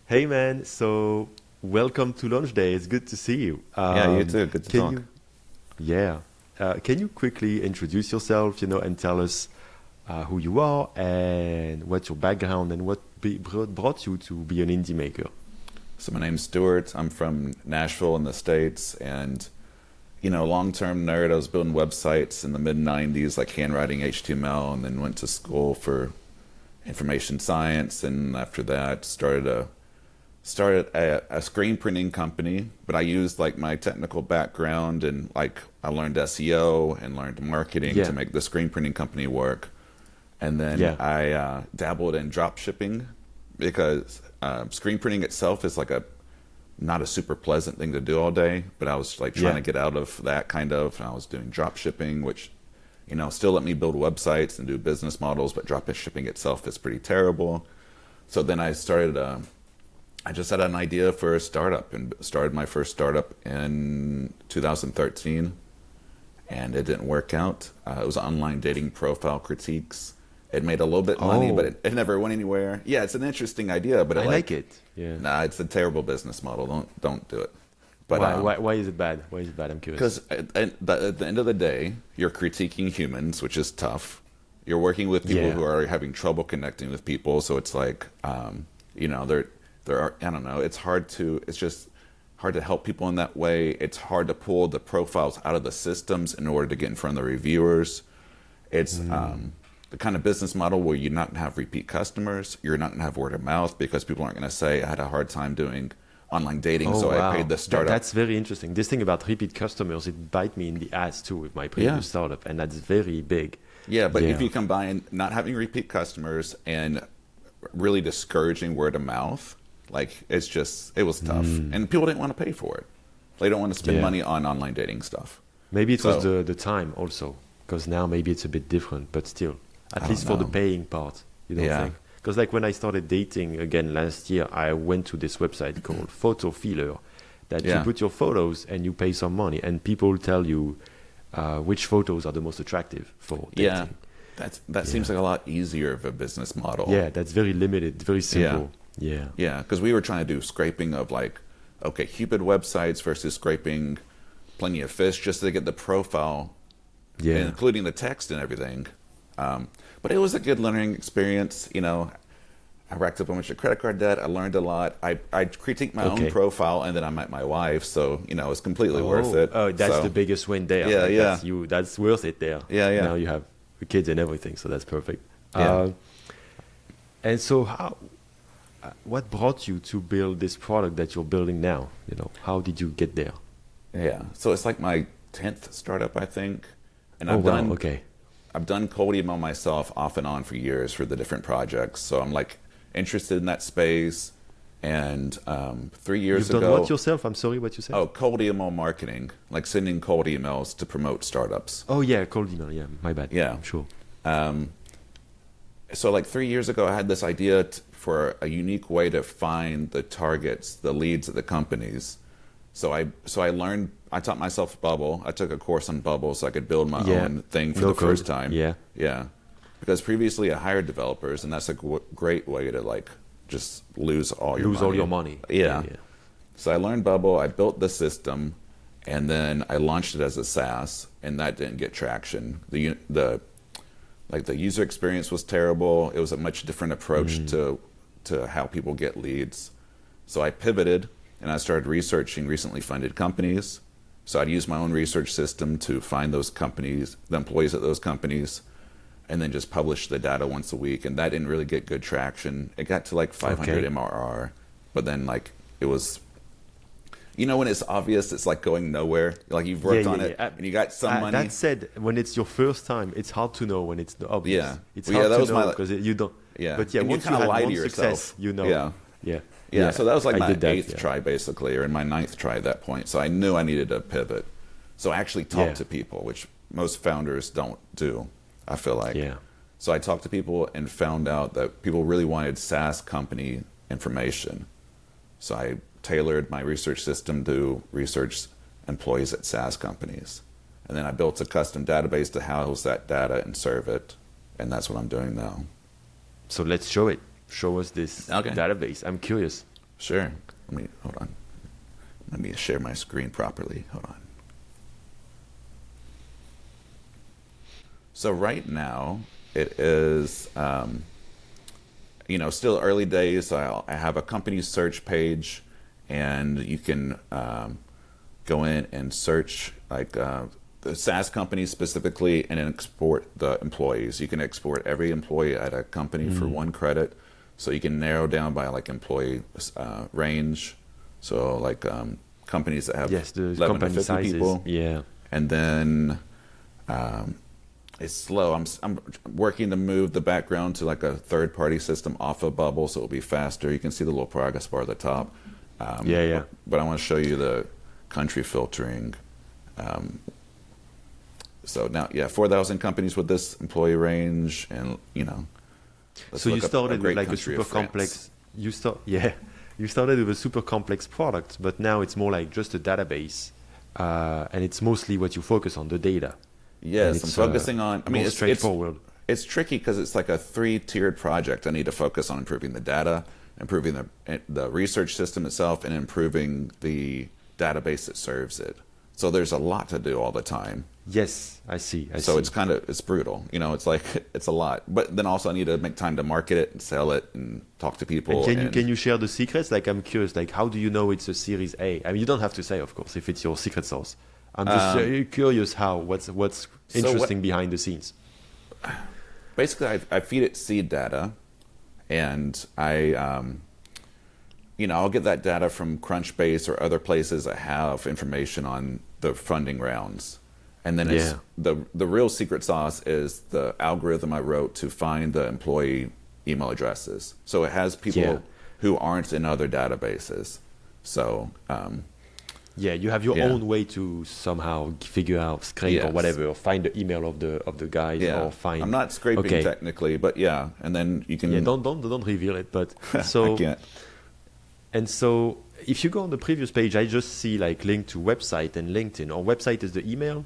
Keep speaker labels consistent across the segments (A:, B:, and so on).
A: Hey man, so welcome to Launch Day. It's good to see you.
B: Yeah, you too. Good to
A: Can
B: talk.
A: you, yeah, can you quickly introduce yourself, and tell us who you are and what's your background and what brought you to be an indie maker?
B: So my name's Stuart. I'm from Nashville in the States, and long-term nerd. I was building websites in the mid '90s, like handwriting HTML, and then went to school for information science, and after that started a screen printing company. But I used like my technical background, and like I learned SEO and learned marketing to
A: Yeah,
B: make the screen printing company work. And then
A: yeah,
B: I dabbled in drop shipping because screen printing itself is like a not a super pleasant thing to do all day. But I was like trying
A: yeah.
B: to get out of that kind of. And I was doing drop shipping, which still let me build websites and do business models, but drop shipping itself is pretty terrible. So then I started. I just had an idea for a startup and started my first startup in 2013, and it didn't work out. It was online dating profile critiques. It made a little bit of money, but
A: Oh,
B: it never went anywhere. Yeah, it's an interesting idea, but
A: I like it. Yeah.
B: nah, it's a terrible business model. Don't do it. But
A: Why is it bad? Why is it bad? I'm curious.
B: because at the end of the day, you're critiquing humans, which is tough. You're working with people
A: Yeah,
B: who are having trouble connecting with people, so it's like, there are, I don't know. It's just hard to help people in that way. It's hard to pull the profiles out of the systems in order to get in front of the reviewers. It's the kind of business model where you're not going to have repeat customers. You're not going to have word of mouth because people aren't going to say, I had a hard time doing online dating,
A: oh
B: so I paid
A: wow,
B: the startup.
A: that's very interesting. This thing about repeat customers, it bite me in the ass too with my
B: Yeah.
A: previous startup, and that's very big.
B: Yeah, but if
A: Yeah.
B: you combine not having repeat customers and really discouraging word of mouth, like it was tough. And people didn't want to pay for it. They don't want to spend
A: Yeah.
B: money on online dating stuff.
A: Maybe it was
B: So,
A: the time also, because now maybe it's a bit different, but still,
B: I
A: at
B: don't
A: least for the
B: know.
A: paying part, you don't
B: Yeah.
A: think? Because like when I started dating again last year, I went to this website called Photo Filler that you
B: Yeah.
A: put your photos and you pay some money, and people tell you which photos are the most attractive for
B: Yeah.
A: dating.
B: That
A: Yeah.
B: seems like a lot easier of a business model.
A: Yeah, that's very limited, very
B: Yeah.
A: simple. Yeah.
B: Yeah, because we were trying to do scraping of like, okay, Cupid websites versus scraping Plenty of Fish just to get the profile,
A: Yeah.
B: including the text and everything. But it was a good learning experience. I racked up a bunch of credit card debt. I learned a lot. I critiqued my own
A: Okay.
B: profile, and then I met my wife, so it's completely worth
A: Oh,
B: it.
A: oh, that's the
B: So
A: biggest win there.
B: yeah,
A: Like
B: yeah,
A: that's you. That's worth it there.
B: yeah, yeah,
A: Now you have the kids and everything, so that's perfect.
B: yeah.
A: Uh, and so, what brought you to build this product that you're building now? How did you get there?
B: Yeah. So it's like my 10th startup, I think. And
A: Oh wow. Okay.
B: I've done cold email myself off and on for years for the different projects. So I'm like interested in that space. And 3 years
A: You've done what
B: ago,
A: yourself? I'm sorry, what you said?
B: oh, cold email marketing, like sending cold emails to promote startups.
A: Oh yeah, cold email. Yeah, my bad.
B: Yeah.
A: I'm sure.
B: Um, so like 3 years ago, I had this idea for a unique way to find the targets, the leads at the companies. So I learned. I taught myself Bubble. I took a course on Bubble so I could build my
A: Yeah.
B: own thing for
A: No
B: the first
A: code.
B: time.
A: Yeah.
B: Yeah, because previously I hired developers, and that's a great way to like just lose all your
A: Lose all
B: money.
A: your money. Yeah.
B: Yeah.
A: Yeah.
B: So I learned Bubble. I built the system, and then I launched it as a SaaS, and that didn't get traction. The user experience was terrible. It was a much different approach to how people get leads. So I pivoted and I started researching recently funded companies. So I'd use my own research system to find those companies, the employees at those companies, and then just publish the data once a week. And that didn't really get good traction. It got to like 500
A: Okay.
B: MRR, but then like it was, when it's obvious, it's like going nowhere. Like you've
A: Yeah,
B: worked
A: yeah,
B: on
A: yeah.
B: it and you got some money.
A: That said, when it's your first time, it's hard to know when it's obvious.
B: Yeah.
A: It's
B: Well, yeah,
A: hard
B: that
A: to
B: was
A: know
B: my
A: because you don't.
B: Yeah,
A: But yeah,
B: and you
A: once you
B: kind of
A: had
B: lie to
A: one
B: yourself.
A: success, you know.
B: Yeah,
A: Yeah.
B: yeah. So that was like
A: I
B: my
A: did that.
B: eighth
A: Yeah.
B: try, basically, or in my ninth try at that point. So I knew I needed to pivot. So I actually talked
A: Yeah.
B: to people, which most founders don't do. I feel like.
A: Yeah.
B: So I talked to people and found out that people really wanted SaaS company information. So I tailored my research system to research employees at SaaS companies. And then I built a custom database to house that data and serve it. And that's what I'm doing now.
A: So let's show it. Show us this
B: Okay.
A: database. I'm curious.
B: Sure. Let me, hold on. Let me share my screen properly. Hold on. So right now it is, still early days. I have a company search page, and you can go in and search like the SaaS companies specifically, and then export the employees. You can export every employee at a company for 1 credit. So you can narrow down by like employee range. So like companies that have
A: Yes, the
B: 11 to
A: company
B: 50
A: sizes.
B: people.
A: Yeah.
B: And then it's slow. I'm working to move the background to like a third-party system off of Bubble, so it'll be faster. You can see the little progress bar at the top.
A: Yeah.
B: But I want to show you the country filtering. So now, 4,000 companies with this employee range, and let's
A: So you
B: look up
A: started with
B: great
A: like a
B: country
A: super
B: of France.
A: complex. You started with a super complex product, but now it's more like just a database, and it's mostly what you focus on, the data.
B: Yes, I'm focusing on. I mean,
A: more straightforward.
B: It's tricky because it's like a 3-tiered project. I need to focus on improving the data, improving the research system itself, and improving the database that serves it. So there's a lot to do all the time.
A: Yes, I see.
B: So it's brutal. It's like it's a lot. But then also I need to make time to market it and sell it and talk to people.
A: And can you share the secrets? Like, I'm curious. Like, how do you know it's a Series A? I mean, you don't have to say, of course, if it's your secret sauce. I'm just curious what's interesting behind the scenes.
B: Basically, I feed it seed data, and I'll get that data from Crunchbase or other places that have information on the funding rounds. And then it's the real secret sauce is the algorithm I wrote to find the employee email addresses. So it has people who aren't in other databases. So
A: you have your own way to somehow figure out, scrape or whatever, or find the email of the guys, or find.
B: I'm not scraping technically, but and then you can.
A: Yeah, don't reveal it. But so
B: I can't.
A: And so if you go on the previous page, I just see like link to website and LinkedIn. Or website is the email.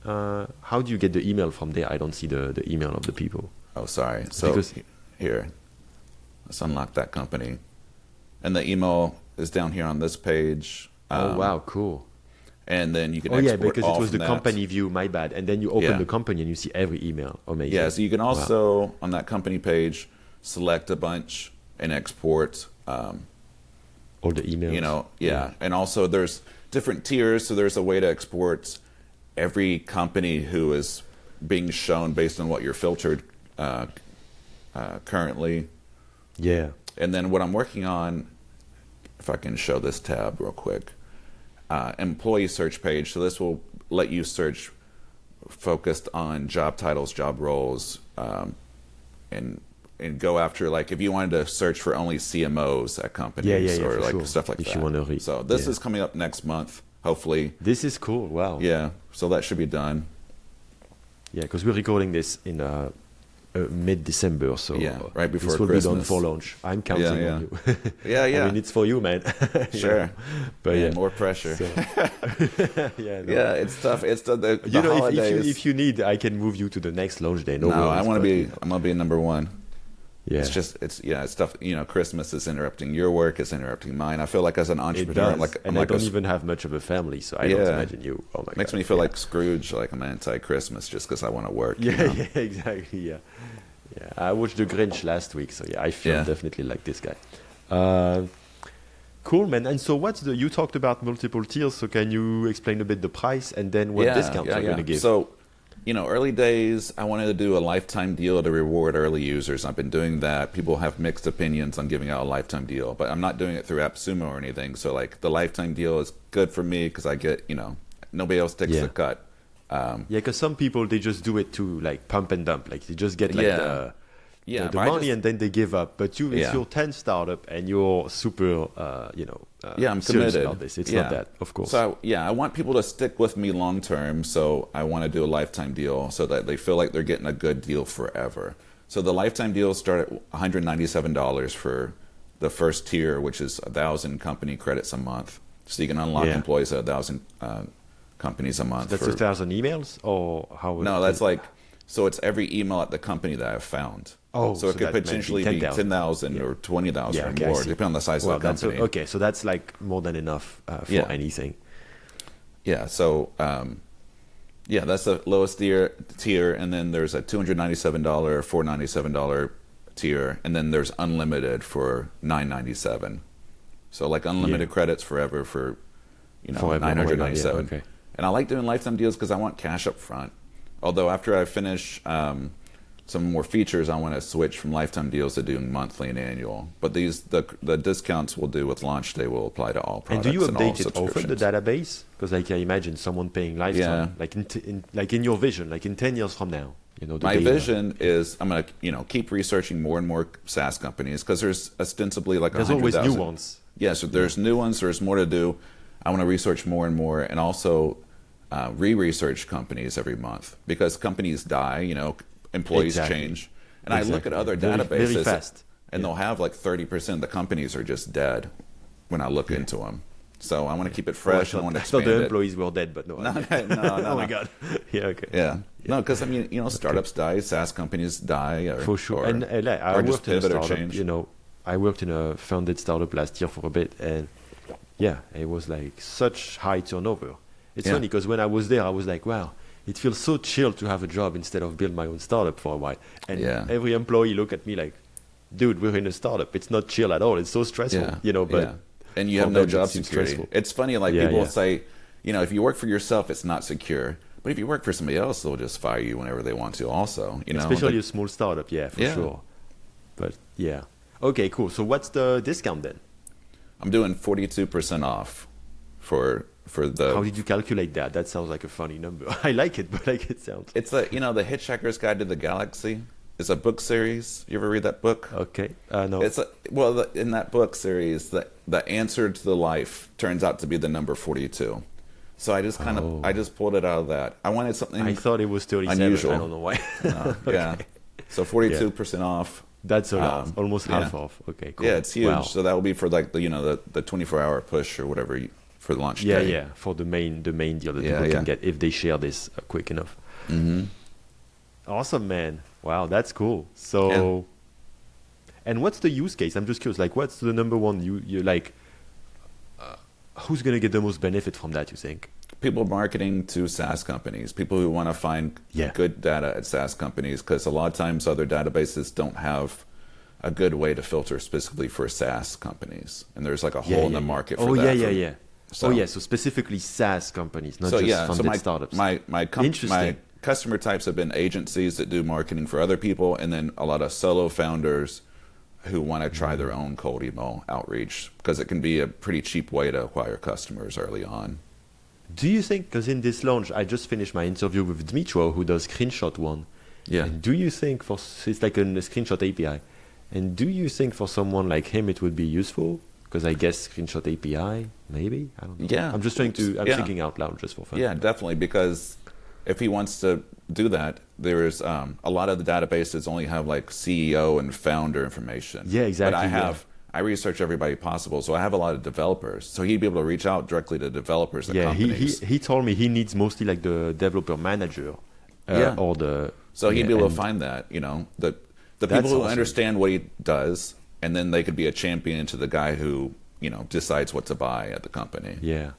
A: How do you get the email from there? I don't see the email of the people.
B: Oh, sorry. So here, let's unlock that company. And the email is down here on this page.
A: Oh, wow, cool.
B: And then you can export
A: because it was the
B: that.
A: company view, my bad. And then you open the company and you see every email. Amazing.
B: Yeah, so you can also, on that company page, select a bunch and export
A: all the emails.
B: And also there's different tiers. So there's a way to export every company who is being shown based on what you're filtered currently.
A: Yeah.
B: And then what I'm working on, if I can show this tab real quick, employee search page. So this will let you search focused on job titles, job roles, and go after, like, if you wanted to search for only CMOs at companies or like stuff like that.
A: If you want to read.
B: So this is coming up next month, hopefully.
A: This is cool. Wow.
B: Yeah. So that should be done.
A: Yeah, because we're recording this in mid-December, so
B: right before
A: this will
B: Christmas.
A: be done for launch. I'm counting on you.
B: Yeah.
A: I mean, it's for you, man.
B: Sure. But more pressure. So. It's tough. It's the holidays.
A: If you need, I can move you to the next launch day.
B: I'm gonna be number one.
A: Yeah.
B: It's tough. Christmas is interrupting your work. It's interrupting mine. I feel like as an entrepreneur,
A: I don't even have much of a family, so I don't imagine you. Oh my God.
B: Makes me feel like Scrooge, like I'm anti-Christmas just because I want to work.
A: Yeah, exactly. Yeah. I watched The Grinch last week, so I feel definitely like this guy. Cool, man. And so you talked about multiple tiers, so can you explain a bit the price and then what discounts you're going to give?
B: So, early days, I wanted to do a lifetime deal to reward early users. I've been doing that. People have mixed opinions on giving out a lifetime deal, but I'm not doing it through AppSumo or anything. So like the lifetime deal is good for me because I get, nobody else takes the cut.
A: Because some people, they just do it to like pump and dump. Like they just get the money and then they give up. But it's your 10th startup and you're super,
B: I'm
A: serious
B: committed
A: about this. It's not that, of course.
B: So I want people to stick with me long term. So I want to do a lifetime deal so that they feel like they're getting a good deal forever. So the lifetime deals start at $197 for the first tier, which is 1,000 company credits a month. So you can unlock employees at 1,000 companies a month.
A: So that's 1,000 emails or how?
B: No, that's like So it's every email at the company that I've found.
A: Oh,
B: so it could potentially be 10,000 or 20,000 or more, depending on the size of the company.
A: Okay, so that's like more than enough for anything.
B: Yeah, so that's the lowest tier, and then there's a $297 or $497 tier, and then there's unlimited for $997. So like unlimited credits forever for $997.
A: Okay.
B: And I like doing lifetime deals because I want cash up front. Although after I finish some more features, I want to switch from lifetime deals to doing monthly and annual. But the discounts we'll do with launch day will apply to all products.
A: And do you
B: and
A: update it often, the database? Because like I imagine someone paying lifetime, like in your vision, like in 10 years from now.
B: My vision is I'm going to keep researching more and more SaaS companies because there's ostensibly like 100,000.
A: There's always new ones.
B: Yeah, so there's new ones. There's more to do. I want to research more and more, and also re-research companies every month because companies die. Employees change, and I look at other databases,
A: very fast.
B: And they'll have like 30% of the companies are just dead when I look into them. So I want to keep it fresh. And I want to expand
A: the employees were dead, but no.
B: No.
A: Oh my God. Yeah. Okay.
B: Yeah. No, because I mean, startups die, SaaS companies die,
A: for sure. And I worked in a startup. I worked in a founded startup last year for a bit, and it was like such high turnover. It's funny because when I was there, I was like, wow, it feels so chill to have a job instead of build my own startup for a while. And every employee look at me like, dude, we're in a startup. It's not chill at all. It's so stressful, but
B: and you have no job security.
A: Stressful.
B: It's funny, like people say, if you work for yourself, it's not secure. But if you work for somebody else, they'll just fire you whenever they want to also.
A: Especially a small startup, for sure. But okay, cool. So what's the discount then?
B: I'm doing 42% off for the.
A: How did you calculate that? That sounds like a funny number. I like it, but like it sounds.
B: It's the Hitchhiker's Guide to the Galaxy. It's a book series. You ever read that book?
A: Okay, no.
B: It's in that book series, the answer to the life turns out to be the number 42. So I just I just pulled it out of that. I wanted something.
A: I thought it was 37.
B: Unusual.
A: I don't know why.
B: Okay. Yeah. So 42% off.
A: That's a lot. Almost half off. Okay, cool.
B: Yeah, it's huge.
A: Wow.
B: So that will be for like the 24-hour push or whatever for the launch
A: day.
B: Yeah,
A: for the main deal that people can get if they share this quick enough.
B: Mm-hmm.
A: Awesome, man. Wow, that's cool. So, and what's the use case? I'm just curious. Like, what's the number one you like? Who's going to get the most benefit from that, you think?
B: People marketing to SaaS companies, people who want to find good data at SaaS companies, because a lot of times other databases don't have a good way to filter specifically for SaaS companies. And there's like a hole in the market for that. So,
A: so specifically SaaS companies, not just funded startups.
B: My customer types have been agencies that do marketing for other people, and then a lot of solo founders who want to try their own cold email outreach, because it can be a pretty cheap way to acquire customers early on.
A: Do you think, because in this launch, I just finished my interview with Dmitro, who does Screenshot One.
B: Yeah.
A: And do you think it's like a Screenshot API, and do you think for someone like him it would be useful? Because I guess Screenshot API, maybe? I don't know.
B: Yeah.
A: I'm just thinking out loud just for fun.
B: Yeah, definitely, because if he wants to do that, there's a lot of the databases only have like CEO and founder information.
A: Yeah, exactly.
B: But I research everybody possible, so I have a lot of developers. So he'd be able to reach out directly to developers at companies.
A: he told me he needs mostly like the developer manager or the...
B: So he'd be able to find that, the people who understand what he does, and then they could be a champion to the guy who, decides what to buy at the company.
A: Yeah.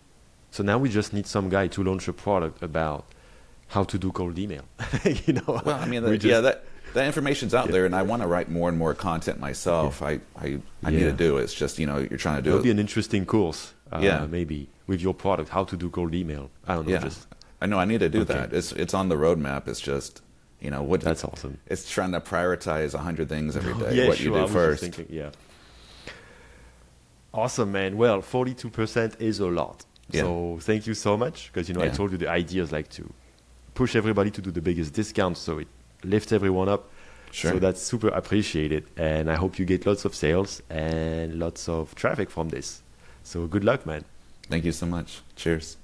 A: So now we just need some guy to launch a product about how to do cold email.
B: Well, I mean, that information's out there, and I want to write more and more content myself. I need to do it. It's just, you're trying to do it.
A: It'll be an interesting course, maybe, with your product, how to do cold email. I don't know.
B: Yeah. I know I need to do that. It's on the roadmap. It's just,
A: That's awesome.
B: It's trying to prioritize 100 things every day. You do first.
A: Awesome, man. Well, 42% is a lot.
B: Yeah.
A: So thank you so much, because, I told you the idea is like to push everybody to do the biggest discount, so it lifts everyone up.
B: Sure.
A: So that's super appreciated, and I hope you get lots of sales and lots of traffic from this. So good luck, man.
B: Thank you so much. Cheers.